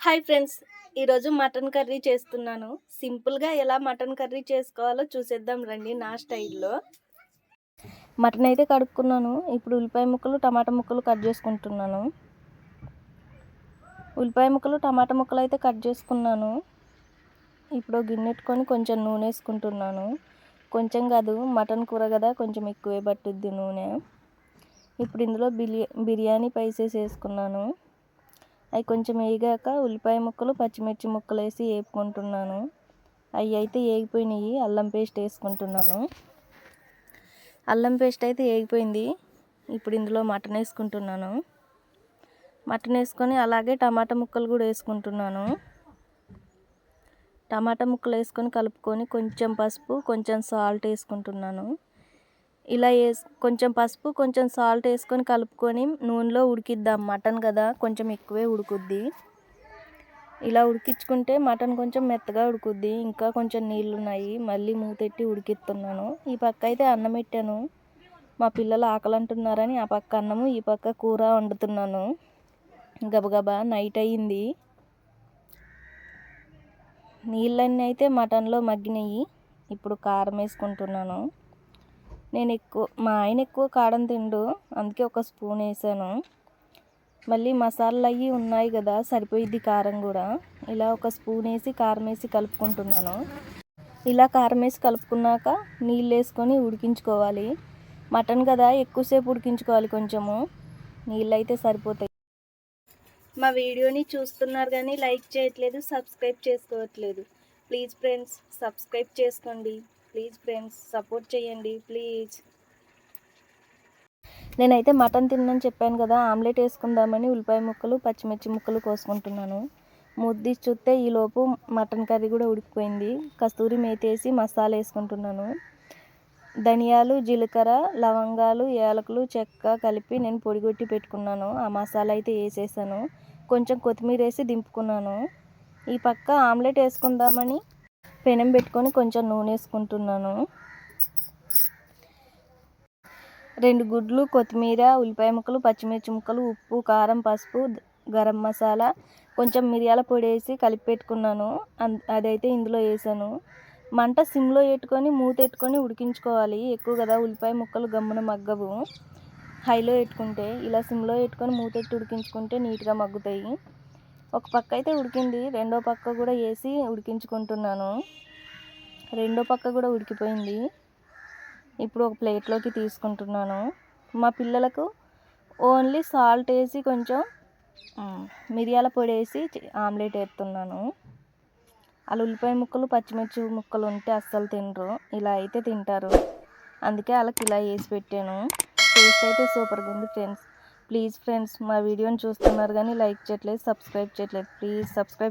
Hi friends, ఈరోజు mutton curry చేస్తున్నాను. సింపుల్గా ఎలా మటన్ కర్రీ చేసుకోవాలో చూసేద్దాం రండి నా స్టైల్లో. మటన్ అయితే కడుక్కున్నాను. ఇప్పుడు ఉల్లిపాయ ముక్కలు టమాటా ముక్కలు కట్ చేసుకుంటున్నాను. ఉల్లిపాయ ముక్కలు టమాటా ముక్కలు అయితే కట్ చేసుకున్నాను. ఇప్పుడు గిన్నెట్టుకొని కొంచెం నూనె వేసుకుంటున్నాను. కొంచెం కాదు, మటన్ కూర కదా, కొంచెం ఎక్కువే పట్టుద్ది నూనె. ఇప్పుడు ఇందులో బిర్యానీ స్పైసెస్ వేసుకున్నాను. అవి కొంచెం వేగాక ఉల్లిపాయ ముక్కలు పచ్చిమిర్చి ముక్కలు వేసి వేపుకుంటున్నాను. అవి అయితే వేగిపోయినాయి. అల్లం పేస్ట్ వేసుకుంటున్నాను. అల్లం పేస్ట్ అయితే వేగిపోయింది. ఇప్పుడు ఇందులో మటన్ వేసుకుంటున్నాను. మటన్ వేసుకొని అలాగే టమాటా ముక్కలు కూడా వేసుకుంటున్నాను. టమాటా ముక్కలు వేసుకొని కలుపుకొని కొంచెం పసుపు కొంచెం సాల్ట్ వేసుకుంటున్నాను. ఇలా కొంచెం పసుపు కొంచెం సాల్ట్ వేసుకొని కలుపుకొని నూనెలో ఉడికిద్దాం. మటన్ కదా, కొంచెం ఎక్కువే ఉడుకుద్ది. ఇలా ఉడికించుకుంటే మటన్ కొంచెం మెత్తగా ఉడుకుద్ది. ఇంకా కొంచెం నీళ్ళు ఉన్నాయి. మళ్ళీ మూతెట్టి ఉడికిస్తున్నాను. ఈ పక్క అయితే అన్నం పెట్టాను. మా పిల్లలు ఆకలి అంటున్నారని ఆ పక్క అన్నము ఈ పక్క కూర వండుతున్నాను. గబగబా నైట్ అయ్యింది. నీళ్ళన్నీ అయితే మటన్లో మగ్గినాయి. ఇప్పుడు కారం వేసుకుంటున్నాను. మా ఆయన ఎక్కువ కారం తిండు, అందుకే ఒక స్పూన్ వేసాను. మళ్ళీ మసాలాలు అవి ఉన్నాయి కదా, సరిపోయిద్ది కారం కూడా. ఇలా ఒక స్పూన్ వేసి కారం వేసి కలుపుకుంటున్నాను. ఇలా కారం వేసి కలుపుకున్నాక నీళ్ళు వేసుకొని ఉడికించుకోవాలి. మటన్ కదా, ఎక్కువసేపు ఉడికించుకోవాలి. కొంచెము నీళ్ళు అయితే సరిపోతాయి. మా వీడియోని చూస్తున్నారు కానీ లైక్ చేయట్లేదు, సబ్స్క్రైబ్ చేసుకోవట్లేదు. ప్లీజ్ ఫ్రెండ్స్, సబ్స్క్రైబ్ చేసుకోండి. ప్లీజ్ ఫ్రెండ్స్, సపోర్ట్ చేయండి ప్లీజ్. నేనైతే మటన్ తిన్నాను చెప్పాను కదా, ఆమ్లెట్ వేసుకుందామని ఉల్లిపాయ ముక్కలు పచ్చిమిర్చి ముక్కలు కోసుకుంటున్నాను. ముద్ది చూస్తే ఈలోపు మటన్ కర్రీ కూడా ఉడికిపోయింది. కస్తూరి మేతి వేసి మసాలా వేసుకుంటున్నాను. ధనియాలు, జీలకర్ర, లవంగాలు, యాలకులు, చెక్క కలిపి నేను పొడిగొట్టి పెట్టుకున్నాను. ఆ మసాలా అయితే వేసేసాను. కొంచెం కొత్తిమీర వేసి దింపుకున్నాను. ఈ పక్క ఆమ్లెట్ వేసుకుందామని పెనం పెట్టుకొని కొంచెం నూనె వేసుకుంటున్నాను. 2 గుడ్లు, కొత్తిమీర, ఉల్లిపాయ ముక్కలు, పచ్చిమిర్చి ముక్కలు, ఉప్పు, కారం, పసుపు, గరం మసాలా, కొంచెం మిరియాల పొడి వేసి కలిపి పెట్టుకున్నాను. అదైతే ఇందులో వేసాను. మంట సిమ్లో పెట్టుకొని మూత పెట్టుకొని ఉడికించుకోవాలి. ఎక్కువ కదా, ఉల్లిపాయ ముక్కలు గమ్మున మగ్గవు హైలో పెట్టుకుంటే. ఇలా సిమ్లో పెట్టుకొని మూత పెట్టి ఉడికించుకుంటే నీట్గా మగ్గుతాయి. ఒక పక్క అయితే ఉడికింది, రెండో పక్క కూడా వేసి ఉడికించుకుంటున్నాను. రెండో పక్క కూడా ఉడికిపోయింది. ఇప్పుడు ఒక ప్లేట్లోకి తీసుకుంటున్నాను. మా పిల్లలకు ఓన్లీ సాల్ట్ వేసి కొంచెం మిరియాల పొడి వేసి ఆమ్లెట్ వేస్తున్నాను. అలా ఉల్లిపాయ ముక్కలు పచ్చిమిర్చి ముక్కలు ఉంటే అస్సలు తినరు. ఇలా అయితే తింటారు. అందుకే వాళ్ళకి ఇలా వేసి పెట్టాను. టేస్ట్ అయితే సూపర్గా ఉంది ఫ్రెండ్స్. ప్లీజ్ ఫ్రెండ్స్, మా వీడియోని చూస్తున్నారు కానీ లైక్ చేయట్లేదు, సబ్స్క్రైబ్ చేయట్లేదు. Please subscribe